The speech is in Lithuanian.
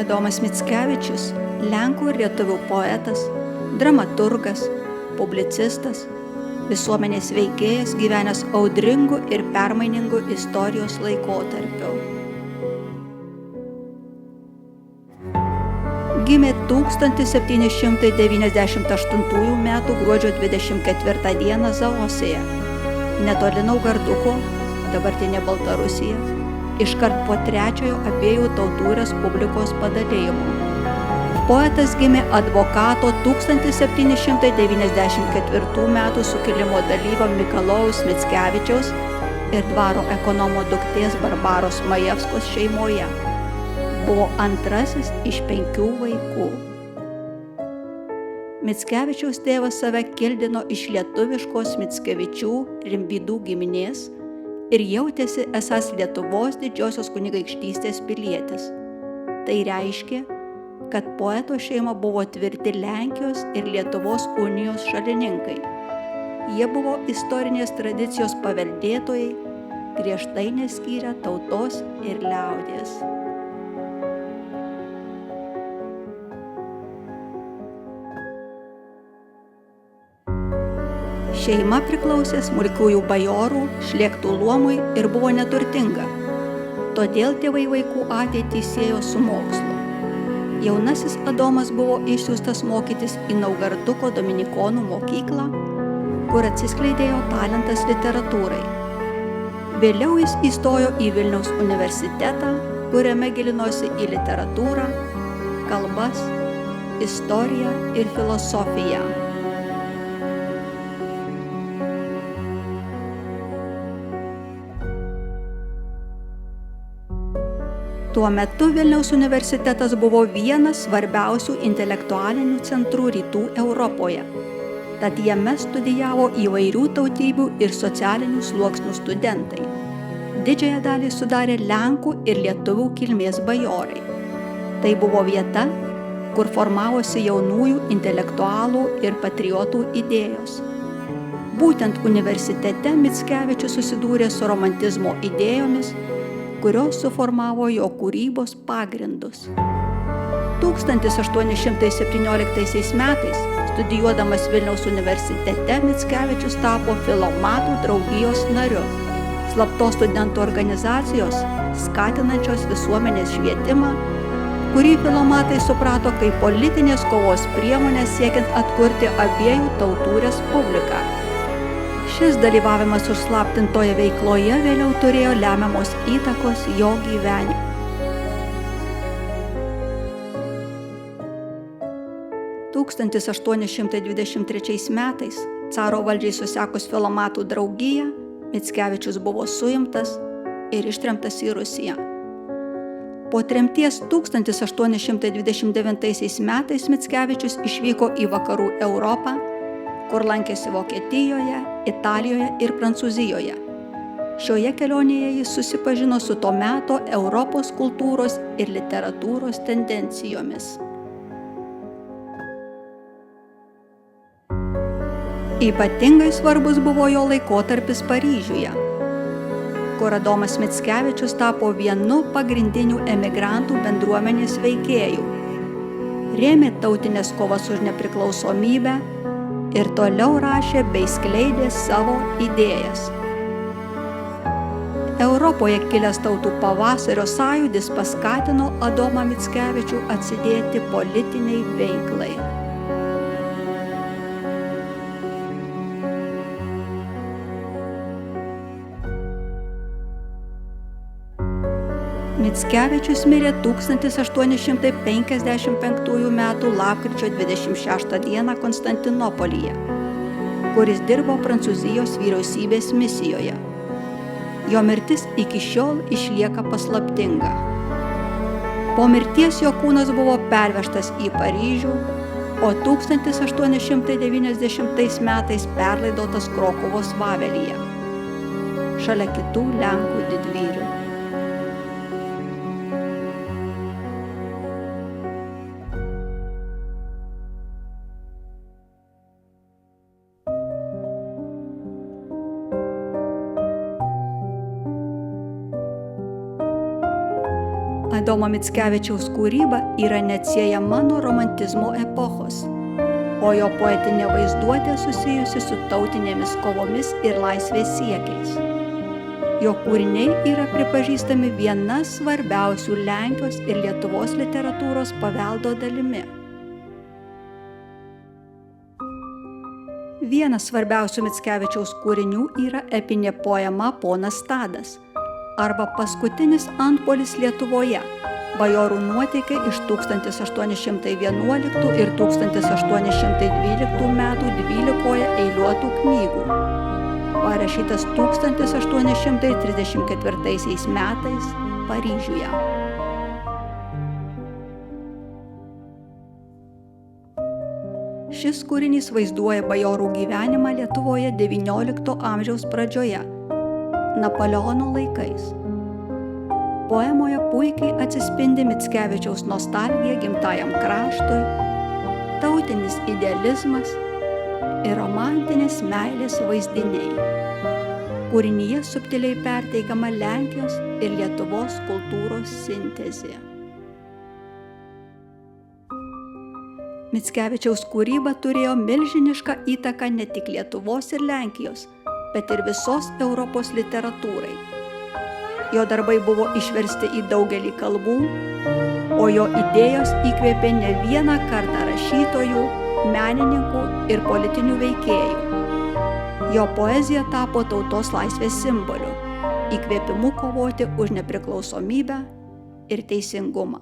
Adomas Mickevičius lenkų ir lietuvių poetas, dramaturgas, publicistas, visuomenės veikėjas gyvenęs audringu ir permainingu istorijos laikotarpiu. Gimė 1798 m. gruodžio 24 d. Zaosėje, netoli Naugarduko, dabartinė Baltarusija, iškart po Trečiojo Abiejų tautų respublikos padalijimo. Poetas gimė advokato 1794 m. sukilimo dalyvio Mikalojaus Mickevičiaus ir dvaro ekonomo duktės Barbaros Majevskos šeimoje. Buvo antrasis iš 5 vaikų. Mickevičiaus tėvas save kildino iš lietuviškos Mickevičių Rimvydų giminės ir jautėsi esąs Lietuvos didžiosios kunigaikštystės pilietis. Tai reiškė, kad poeto šeima buvo tvirti Lenkijos ir Lietuvos unijos šalininkai. Jie buvo istorinės tradicijos paveldėtojai, griežtai neskyrę tautos ir liaudies. Šeima priklausė smulkiųjų bajorų, šlėktų luomui ir buvo neturtinga. Todėl tėvai vaikų ateitį siejo su mokslu. Jaunasis Adomas buvo išsiųstas mokytis į Naugarduko dominikonų mokyklą, kur atsiskleidė jo talentas literatūrai. Vėliau jis įstojo į Vilniaus universitetą, kuriame gilinosi į literatūrą, kalbas, istoriją ir filosofiją. Tuo metu Vilniaus universitetas buvo vienas svarbiausių intelektualinių centrų rytų Europoje, tad jame studijavo įvairių tautybių ir socialinių sluoksnių studentai. Didžiąją dalį sudarė lenkų ir lietuvių kilmės bajorai. Tai buvo vieta, kur formavosi jaunųjų intelektualų ir patriotų idėjos. Būtent universitete Mickevičius susidūrė su romantizmo idėjomis, kurios suformavo jo kūrybos pagrindus. 1817 metais, studijuodamas Vilniaus universitete, Mickevičius tapo Filomatų draugijos nariu, slaptos studentų organizacijos, skatinančios visuomenės švietimą, kurį filomatai suprato kaip politinės kovos priemonę siekiant atkurti abiejų tautų respubliką. Šis dalyvavimas užslaptintoje veikloje vėliau turėjo lemiamos įtakos jo gyvenimui. 1823 metais, caro valdžiai susekus Filomatų draugiją, Mickevičius buvo suimtas ir ištremtas į Rusiją. Po tremties 1829 metais Mickevičius išvyko į vakarų Europą, kur lankėsi Vokietijoje, Italijoje ir Prancūzijoje. Šioje kelionėje jis susipažino su to meto Europos kultūros ir literatūros tendencijomis. Ypatingai svarbus buvo jo laikotarpis Paryžiuje, kur Adomas Mickevičius tapo vienu pagrindinių emigrantų bendruomenės veikėjų, rėmė tautinės kovas už nepriklausomybę ir toliau rašė bei skleidė savo idėjas. Europoje kilęs tautų pavasario sąjūdis paskatino Adomą Mickevičių atsidėti politiniai veiklai. Mickevičius mirė 1855 m. lapkričio 26 d. Konstantinopolyje, kuris dirbo Prancūzijos vyriausybės misijoje. Jo mirtis iki šiol išlieka paslaptinga. Po mirties jo kūnas buvo pervežtas į Paryžių, o 1890 metais perlaidotas Krokuvos Vavelyje, šalia kitų lenkų didvyrių. Adomo Mickevičiaus kūryba yra neatsiejama nuo romantizmo epochos, o jo poetinė vaizduotė susijusi su tautinėmis kovomis ir laisvės siekiais. Jo kūriniai yra pripažįstami viena svarbiausių Lenkijos ir Lietuvos literatūros paveldo dalimi. Vienas svarbiausių Mickevičiaus kūrinių yra epinė poema Ponas Tadas arba Paskutinis antpuolis Lietuvoje, bajorų nuotykiai iš 1811 ir 1812 metų 12 eiliuotų knygų, parašytas 1834 metais Paryžiuje. Šis kūrinys vaizduoja bajorų gyvenimą Lietuvoje XIX amžiaus pradžioje, Napoleono laikais. Poemoje puikiai atsispindi Mickevičiaus nostalgija gimtajam kraštui, tautinis idealizmas ir romantinės meilės vaizdiniai. Kūrinyje subtiliai perteikiama Lenkijos ir Lietuvos kultūros sintezė. Mickevičiaus kūryba turėjo milžinišką įtaką ne tik Lietuvos ir Lenkijos, bet ir visos Europos literatūrai. Jo darbai buvo išversti į daugelį kalbų, o jo idėjos įkvėpė ne vieną kartą rašytojų, menininkų ir politinių veikėjų. Jo poezija tapo tautos laisvės simboliu, įkvėpimu kovoti už nepriklausomybę ir teisingumą.